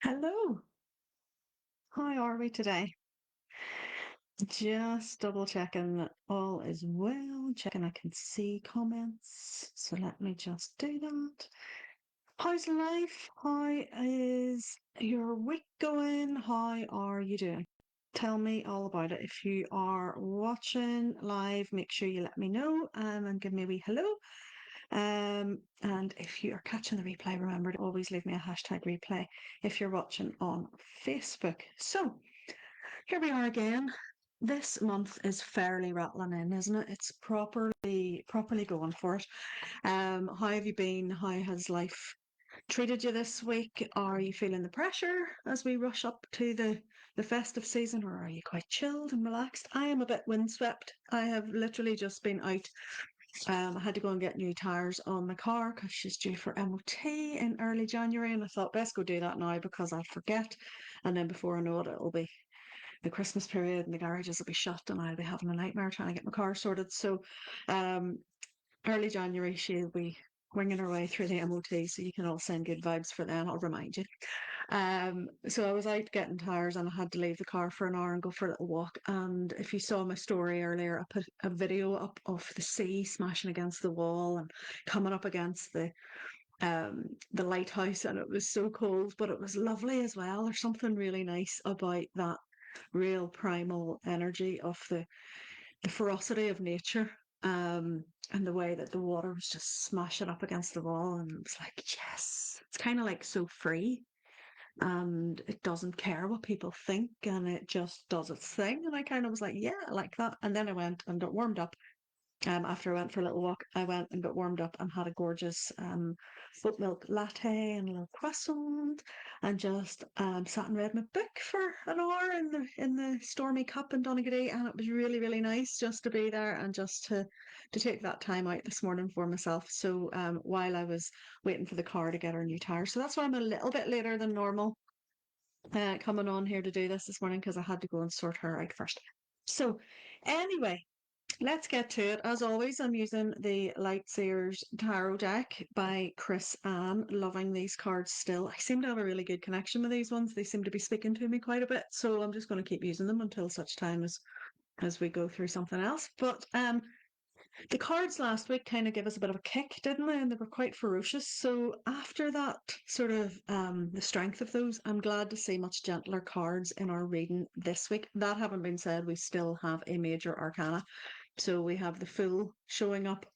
Hello, how are we today? Just double checking that all is well, checking I can see comments. So let me just do that. How's life? How is your week going? How are you doing? Tell me all about it. If you are watching live, make sure you let me know and give me a wee hello. And if you are catching the replay, remember to always leave me a hashtag replay if you're watching on Facebook. So, here we are again. This month is fairly rattling in, isn't it? It's properly going for it. How have you been? How has life treated you this week? Are you feeling the pressure as we rush up to the festive season, or are you quite chilled and relaxed? I am a bit windswept. I have literally just been out. I had to go and get new tires on my car because she's due for MOT in early January, and I thought best go do that now because I'll forget, and then before I know it, it'll be the Christmas period and the garages will be shut and I'll be having a nightmare trying to get my car sorted. So um, early January she'll be winging her way through the MOT, so you can all send good vibes for then, I'll remind you. So I was out getting tires and I had to leave the car for an hour and go for a little walk. And if you saw my story earlier, I put a video up of the sea smashing against the wall and coming up against the lighthouse, and it was so cold, but it was lovely as well. There's something really nice about that real primal energy of the ferocity of nature, and the way that the water was just smashing up against the wall, and it was like, yes, it's kind of like so free, and it doesn't care what people think, and it just does its thing. And I kind of was like, yeah, I like that. And then I went and got warmed up. After I went for a little walk, I went and got warmed up and had a gorgeous oat milk latte and a little croissant, and just sat and read my book for an hour in the stormy cup in Donegal, and it was really really nice just to be there and just to take that time out this morning for myself. So while I was waiting for the car to get her new tires, so that's why I'm a little bit later than normal coming on here to do this morning because I had to go and sort her out first. So anyway, let's get to it. As always, I'm using the Lightseers Tarot deck by Chris Ann. Loving these cards still. I seem to have a really good connection with these ones. They seem to be speaking to me quite a bit, so I'm just going to keep using them until such time as we go through something else. But the cards last week kind of gave us a bit of a kick, didn't they? And they were quite ferocious. So after that, sort of the strength of those, I'm glad to see much gentler cards in our reading this week. That having been said, we still have a major arcana. So we have the Fool showing up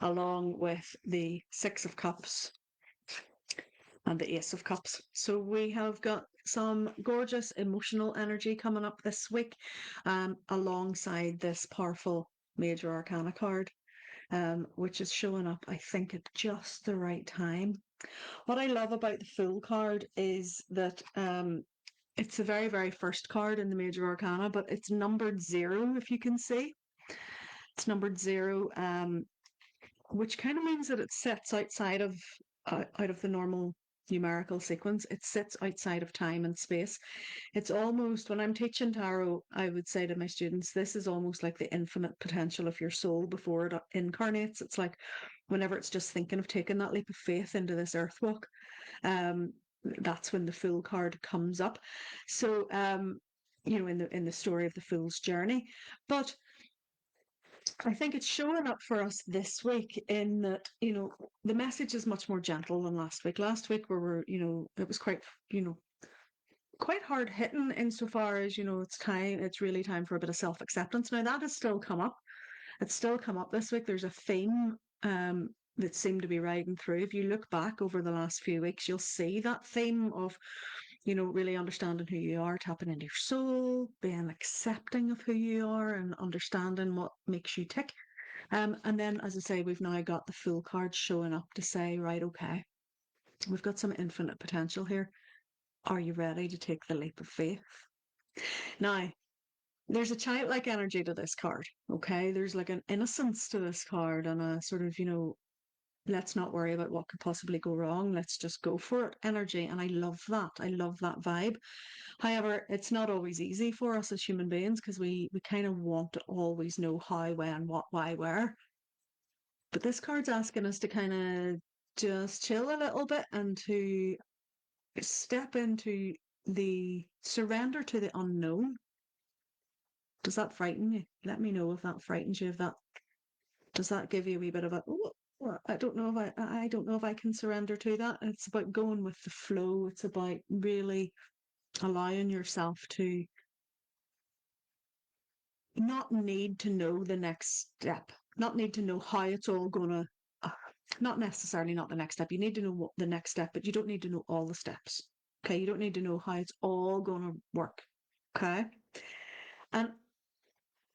along with the Six of Cups and the Ace of Cups. So we have got some gorgeous emotional energy coming up this week, alongside this powerful major arcana card, which is showing up, I think, at just the right time. What I love about the Fool card is that it's the very, very first card in the major arcana, but it's numbered 0, if you can see. It's numbered 0, which kind of means that it sits outside of out of the normal numerical sequence. It sits outside of time and space. It's almost, when I'm teaching tarot, I would say to my students, this is almost like the infinite potential of your soul before it incarnates. It's like whenever it's just thinking of taking that leap of faith into this earth walk, um, that's when the Fool card comes up. So in the story of the Fool's journey. But I think it's showing up for us this week in that, the message is much more gentle than last week. Last week we were, it was quite, quite hard hitting insofar as, it's really time for a bit of self acceptance. Now that has still come up. It's still come up this week. There's a theme that seemed to be riding through. If you look back over the last few weeks, you'll see that theme of, really understanding who you are, tapping into your soul, being accepting of who you are, and understanding what makes you tick. And then, as I say, we've now got the Fool card showing up to say, right, okay, we've got some infinite potential here. Are you ready to take the leap of faith? Now, there's a childlike energy to this card, okay? There's like an innocence to this card and a sort of, let's not worry about what could possibly go wrong. Let's just go for it energy. And I love that. I love that vibe. However, it's not always easy for us as human beings because we kind of want to always know how, when, what, why, where. But this card's asking us to kind of just chill a little bit and to step into the surrender to the unknown. Does that frighten you? Let me know if that frightens you. If that does that give you a wee bit of a oh, well, I don't know if I don't know if I can surrender to that. It's about going with the flow. It's about really allowing yourself to not need to know the next step, not need to know how it's all gonna. Uh, not necessarily not the next step. You need to know what the next step, but you don't need to know all the steps. Okay, you don't need to know how it's all gonna work. Okay, and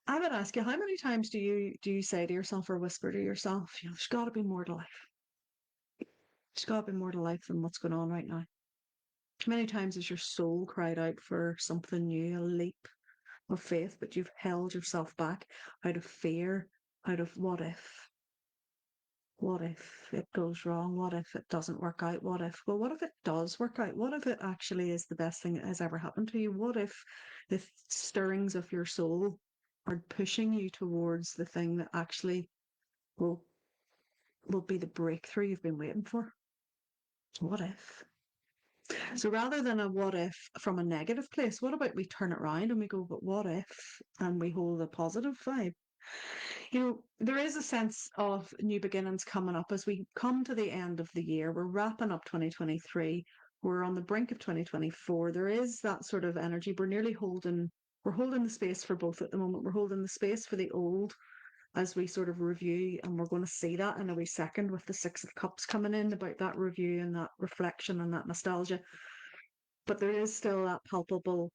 I would ask you, how many times do you say to yourself or whisper to yourself, there's got to be more to life. There's got to be more to life than what's going on right now. How many times has your soul cried out for something new, a leap of faith, but you've held yourself back out of fear, out of what if? What if it goes wrong? What if it doesn't work out? What if? Well, what if it does work out? What if it actually is the best thing that has ever happened to you? What if the stirrings of your soul are pushing you towards the thing that actually will will be the breakthrough you've been waiting for? What if? So rather than a what if from a negative place, what about we turn it around and we go, but what if? And we hold a positive vibe. There is a sense of new beginnings coming up as we come to the end of the year. We're wrapping up 2023. We're on the brink of 2024. There is that sort of energy. We're holding the space for both at the moment. We're holding the space for the old as we sort of review, and we're going to see that in a wee second with the Six of Cups coming in about that review and that reflection and that nostalgia. But there is still that palpable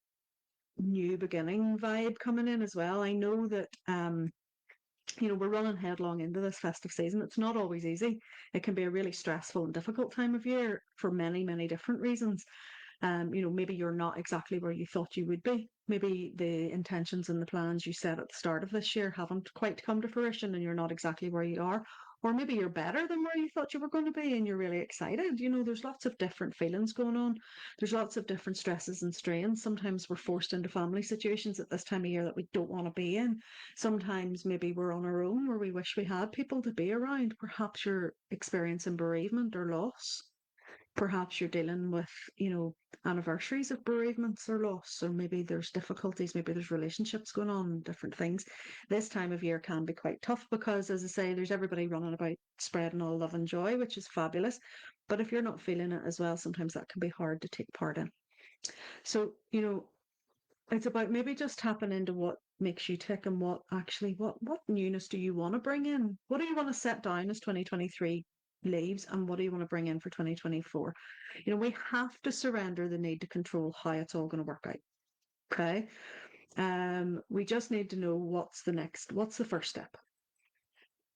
new beginning vibe coming in as well. I know that we're running headlong into this festive season. It's not always easy. It can be a really stressful and difficult time of year for many, many different reasons. Maybe you're not exactly where you thought you would be. Maybe the intentions and the plans you set at the start of this year haven't quite come to fruition and you're not exactly where you are. Or maybe you're better than where you thought you were going to be and you're really excited. There's lots of different feelings going on. There's lots of different stresses and strains. Sometimes we're forced into family situations at this time of year that we don't want to be in. Sometimes maybe we're on our own where we wish we had people to be around. Perhaps you're experiencing bereavement or loss. Perhaps you're dealing with, anniversaries of bereavements or loss, or maybe there's difficulties, maybe there's relationships going on, different things. This time of year can be quite tough because, as I say, there's everybody running about spreading all love and joy, which is fabulous. But if you're not feeling it as well, sometimes that can be hard to take part in. So, it's about maybe just tapping into what makes you tick and what newness do you want to bring in? What do you want to set down as 2023 leaves and what do you want to bring in for 2024? We have to surrender the need to control how it's all going to work out. Okay. We just need to know what's the first step.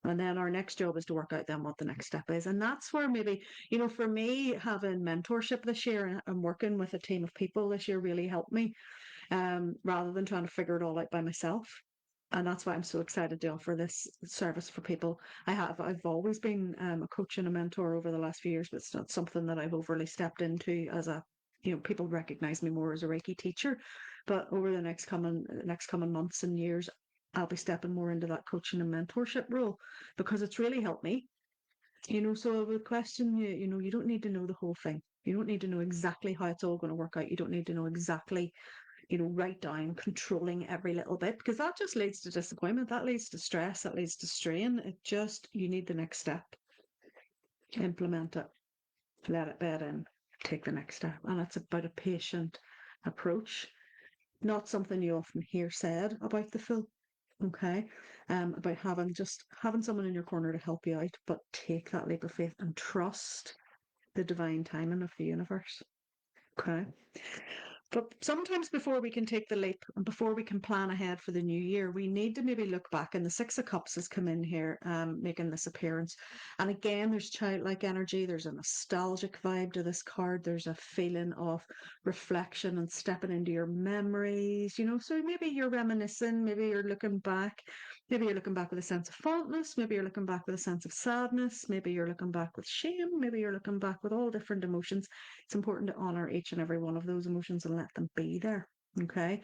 And then our next job is to work out then what the next step is. And that's where maybe, for me, having mentorship this year and working with a team of people this year really helped me rather than trying to figure it all out by myself. And that's why I'm so excited to offer this service for people. I've always been a coach and a mentor over the last few years, but it's not something that I've overly stepped into as people recognize me more as a Reiki teacher. But over the next coming months and years, I'll be stepping more into that coaching and mentorship role because it's really helped me. So I would question you, you don't need to know the whole thing. You don't need to know exactly how it's all going to work out. You don't need to know exactly write down controlling every little bit because that just leads to disappointment. That leads to stress. That leads to strain. You need the next step, implement it, let it bed in, take the next step. And it's about a patient approach, not something you often hear said about the full. Okay. About having someone in your corner to help you out, but take that leap of faith and trust the divine timing of the universe. Okay. But sometimes before we can take the leap and before we can plan ahead for the new year, we need to maybe look back. And the Six of Cups has come in here, making this appearance. And again, there's childlike energy. There's a nostalgic vibe to this card. There's a feeling of reflection and stepping into your memories, So maybe you're reminiscing, maybe you're looking back. Maybe you're looking back with a sense of fondness. Maybe you're looking back with a sense of sadness. Maybe you're looking back with shame. Maybe you're looking back with all different emotions. It's important to honor each and every one of those emotions and let them be there. Okay.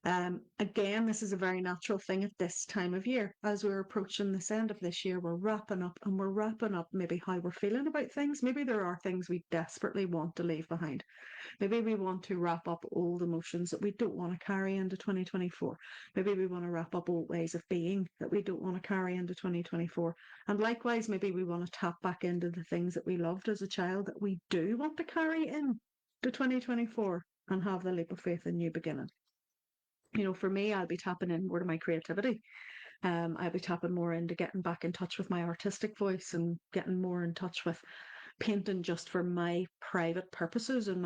Again, this is a very natural thing at this time of year. As we're approaching this end of this year, we're wrapping up and we're wrapping up maybe how we're feeling about things. Maybe there are things we desperately want to leave behind. Maybe we want to wrap up old emotions that we don't want to carry into 2024. Maybe we want to wrap up old ways of being that we don't want to carry into 2024. And likewise, maybe we want to tap back into the things that we loved as a child that we do want to carry in to 2024 and have the leap of faith in new beginning. For me, I'll be tapping in more to my creativity. I'll be tapping more into getting back in touch with my artistic voice and getting more in touch with painting just for my private purposes and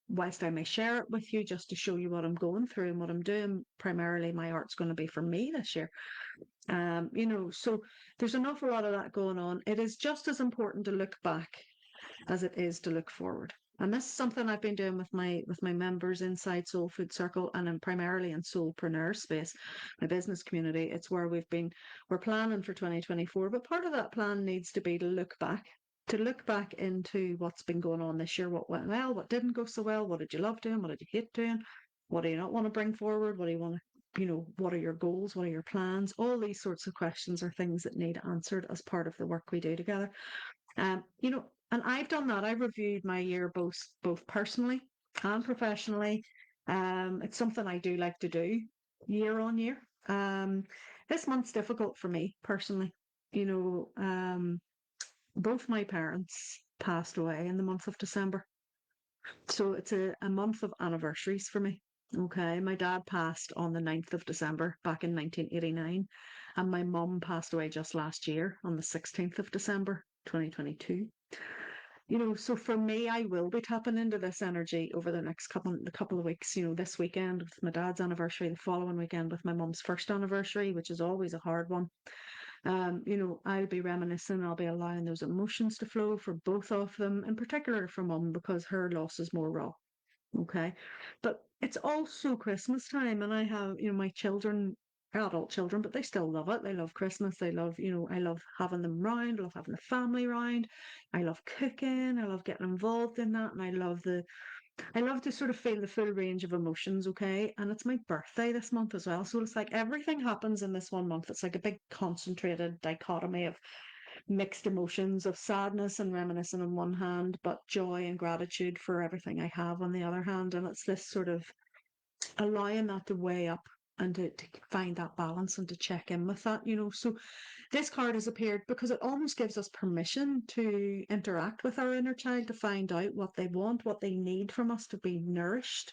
whilst I may share it with you just to show you what I'm going through and what I'm doing, primarily my art's going to be for me this year. So there's an awful lot of that going on. It is just as important to look back as it is to look forward. And this is something I've been doing with my members inside Soul Food Circle and I'm primarily in Soulpreneur space, my business community. It's where we're planning for 2024, but part of that plan needs to be to look back into what's been going on this year, what went well, what didn't go so well, what did you love doing, what did you hate doing, what do you not want to bring forward, what do you want to, what are your goals, what are your plans? All these sorts of questions are things that need answered as part of the work we do together. And I've done that. I've reviewed my year both personally and professionally. It's something I do like to do year on year. This month's difficult for me personally. Both my parents passed away in the month of December. So it's a month of anniversaries for me. Okay, my dad passed on the 9th of December back in 1989, and my mum passed away just last year on the 16th of December, 2022. So for me, I will be tapping into this energy over the next couple of weeks. This weekend with my dad's anniversary, the following weekend with my mum's first anniversary, which is always a hard one. I'll be reminiscing, I'll be allowing those emotions to flow for both of them, in particular for mum, because her loss is more raw. Okay. But it's also Christmas time, and I have, my children, adult children, but they still love it. They love Christmas. They love, I love having them round, I love having the family round. I love cooking. I love getting involved in that. And I love to sort of feel the full range of emotions, okay? And it's my birthday this month as well. So it's like everything happens in this one month. It's like a big concentrated dichotomy of mixed emotions of sadness and reminiscing on one hand, but joy and gratitude for everything I have on the other hand. And it's this sort of allowing that to weigh up and to find that balance and to check in with that. So this card has appeared because it almost gives us permission to interact with our inner child, to find out what they want, what they need from us to be nourished.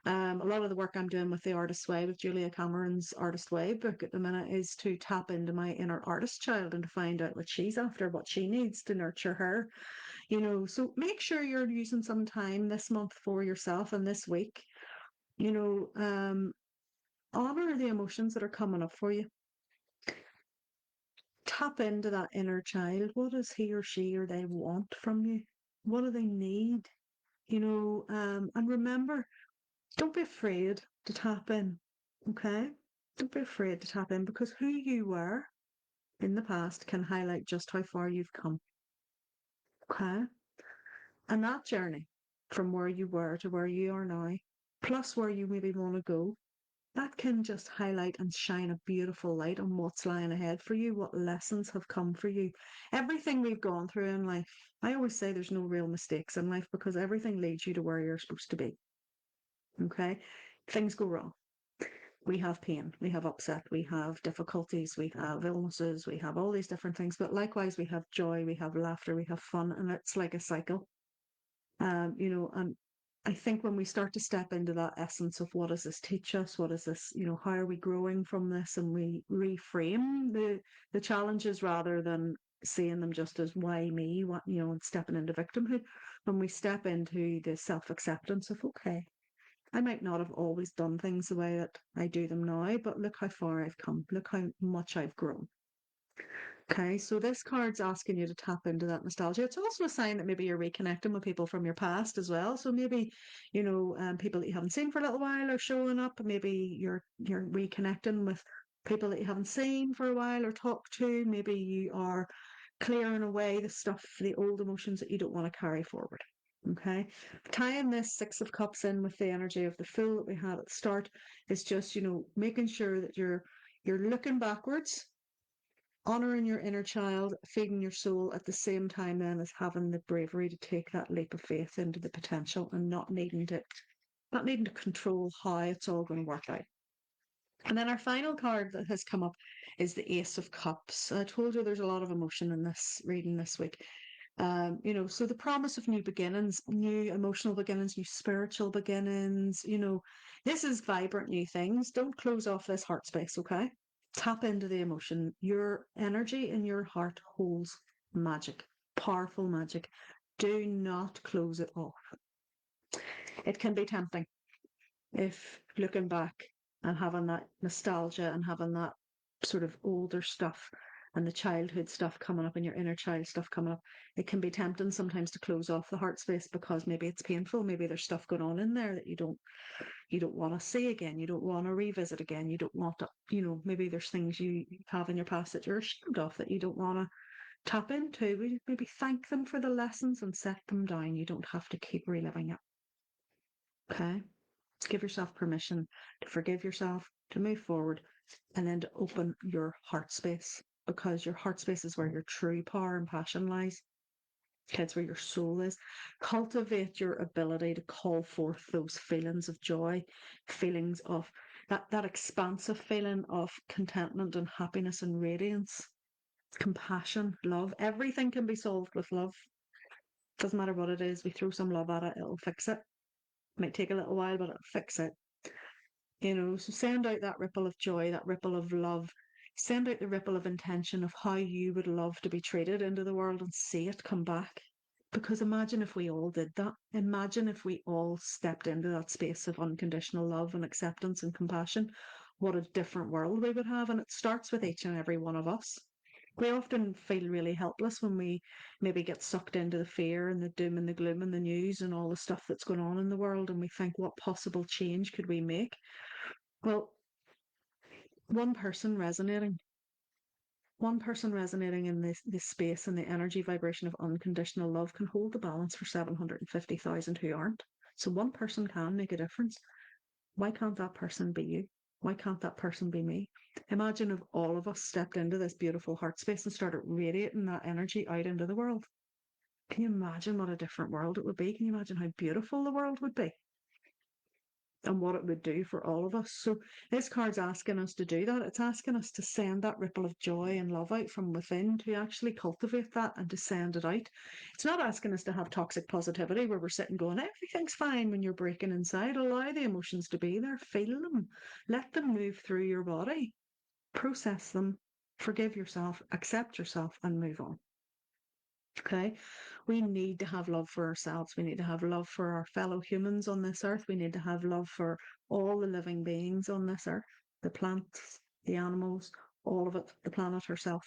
A lot of the work I'm doing with the Artist's Way, with Julia Cameron's Artist Way book at the minute, is to tap into my inner artist child and to find out what she's after, what she needs to nurture her. So make sure you're using some time this month for yourself and this week. Honor the emotions that are coming up for you. Tap into that inner child. What does he or she or they want from you? What do they need? And remember, don't be afraid to tap in, okay? Don't be afraid to tap in because who you were in the past can highlight just how far you've come, okay? And that journey from where you were to where you are now, plus where you maybe want to go, that can just highlight and shine a beautiful light on what's lying ahead for you, what lessons have come for you. Everything we've gone through in life, I always say there's no real mistakes in life because everything leads you to where you're supposed to be, okay? Things go wrong. We have pain, we have upset, we have difficulties, we have illnesses, we have all these different things. But likewise, we have joy, we have laughter, we have fun, and it's like a cycle. And I think when we start to step into that essence of what does this teach us, what is this, how are we growing from this, and we reframe the challenges rather than seeing them just as why me, what and stepping into victimhood. When we step into the self acceptance of okay, I might not have always done things the way that I do them now, but look how far I've come. Look how much I've grown. Okay, so this card's asking you to tap into that nostalgia. It's also a sign that maybe you're reconnecting with people from your past as well. So maybe, people that you haven't seen for a little while are showing up. Maybe you're reconnecting with people that you haven't seen for a while or talked to. Maybe you are clearing away the stuff, the old emotions that you don't want to carry forward. Okay. Tying this Six of Cups in with the energy of the Fool that we had at the start is just, making sure that you're looking backwards, honoring your inner child, feeding your soul at the same time then as having the bravery to take that leap of faith into the potential and not needing to control how it's all going to work out. And then our final card that has come up is the Ace of Cups. I told you there's a lot of emotion in this reading this week. So the promise of new beginnings, new emotional beginnings, new spiritual beginnings, this is vibrant new things. Don't close off this heart space, okay? Tap into the emotion. Your energy in your heart holds magic, powerful magic. Do not close it off. It can be tempting if looking back and having that nostalgia and having that sort of older stuff and the childhood stuff coming up and your inner child stuff coming up, it can be tempting sometimes to close off the heart space because maybe it's painful, maybe there's stuff going on in there that you don't want to see again, you don't want to revisit again, you don't want to, maybe there's things you have in your past that you're ashamed of that you don't want to tap into. Maybe thank them for the lessons and set them down. You don't have to keep reliving it. Okay. Give yourself permission to forgive yourself, to move forward, and then to open your heart space because your heart space is where your true power and passion lies. It's where your soul is. Cultivate your ability to call forth those feelings of joy, feelings of that expansive feeling of contentment and happiness and radiance, compassion, love. Everything can be solved with love. Doesn't matter what it is. We throw some love at it, it'll fix it. Might take a little while, but it'll fix it. So send out that ripple of joy, that ripple of love. Send out the ripple of intention of how you would love to be treated into the world and see it come back. Because imagine if we all did that. Imagine if we all stepped into that space of unconditional love and acceptance and compassion. What a different world we would have. And it starts with each and every one of us. We often feel really helpless when we maybe get sucked into the fear and the doom and the gloom and the news and all the stuff that's going on in the world. And we think, what possible change could we make? Well, one person resonating, one person resonating in this space and the energy vibration of unconditional love can hold the balance for 750,000 who aren't. So one person can make a difference. Why can't that person be you? Why can't that person be me? Imagine if all of us stepped into this beautiful heart space and started radiating that energy out into the world. Can you imagine what a different world it would be? Can you imagine how beautiful the world would be? And what it would do for all of us. So this card's asking us to do that. It's asking us to send that ripple of joy and love out from within, to actually cultivate that and to send it out. It's not asking us to have toxic positivity where we're sitting going, everything's fine when you're breaking inside. Allow the emotions to be there, feel them, let them move through your body, process them, forgive yourself, accept yourself, and move on. Okay, we need to have love for ourselves. We need to have love for our fellow humans on this earth. We need to have love for all the living beings on this earth, the plants, the animals, all of it, the planet herself,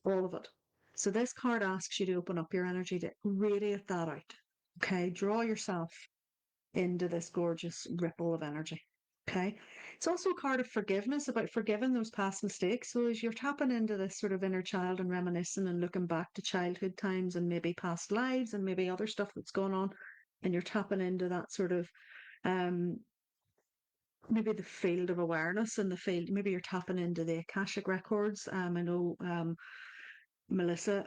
all of it. So this card asks you to open up your energy to radiate that out. Okay, draw yourself into this gorgeous ripple of energy. Okay. It's also a card of forgiveness, about forgiving those past mistakes. So as you're tapping into this sort of inner child and reminiscing and looking back to childhood times and maybe past lives and maybe other stuff that's going on, and you're tapping into that sort of um maybe the field of awareness and the field, maybe you're tapping into the Akashic records. I know Melissa,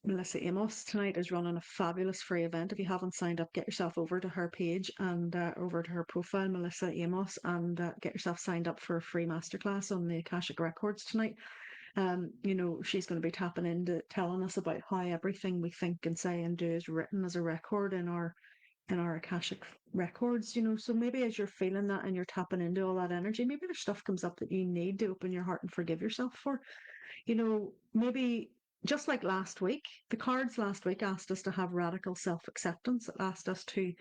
Melissa Amos tonight is running a fabulous free event. If you haven't signed up, get yourself over to her page and over to her profile, Melissa Amos, and get yourself signed up for a free masterclass on the Akashic Records tonight. She's going to be tapping into telling us about how everything we think and say and do is written as a record in our Akashic records. So maybe as you're feeling that and you're tapping into all that energy, maybe there's stuff comes up that you need to open your heart and forgive yourself for. Maybe just like last week, the cards last week asked us to have radical self acceptance. It asked us to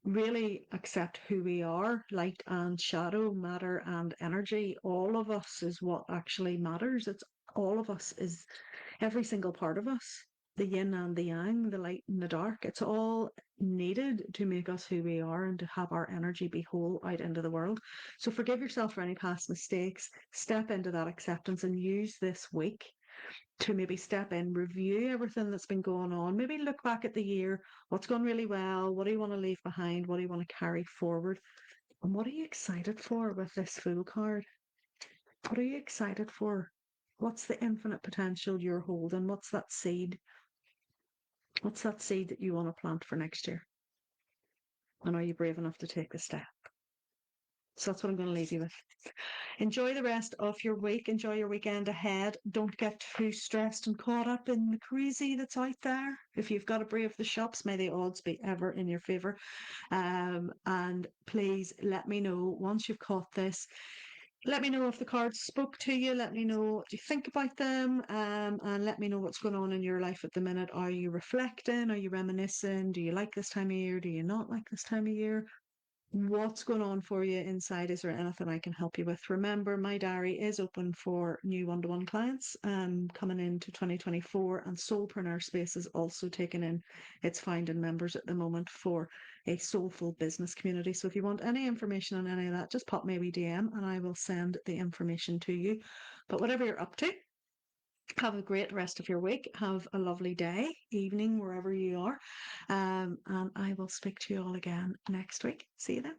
really accept who we are, light and shadow, matter and energy. All of us is what actually matters. It's all of us, is every single part of us, the yin and the yang, the light and the dark. It's all needed to make us who we are and to have our energy be whole out into the world. So forgive yourself for any past mistakes, step into that acceptance and use this week to maybe step in, review everything that's been going on, maybe look back at the year, what's gone really well, what do you want to leave behind, what do you want to carry forward, and what are you excited for with this Fool card? What are you excited for? What's the infinite potential you're holding? What's that seed? What's that seed that you want to plant for next year? And are you brave enough to take the step? So that's what I'm going to leave you with. Enjoy the rest of your week. Enjoy your weekend ahead. Don't get too stressed and caught up in the crazy that's out there. If you've got to brave the shops, may the odds be ever in your favour. And please let me know once you've caught this. Let me know if the cards spoke to you. Let me know what you think about them. And let me know what's going on in your life at the minute. Are you reflecting? Are you reminiscing? Do you like this time of year? Do you not like this time of year? What's going on for you inside? Is there anything I can help you with? Remember, my diary is open for new one-to-one clients coming into 2024, and Soulpreneur Space is also taking in its founding members at the moment for a soulful business community. So if you want any information on any of that, just pop me a wee DM and I will send the information to you. But whatever you're up to, have a great rest of your week. Have a lovely day, evening, wherever you are. And I will speak to you all again next week. See you then.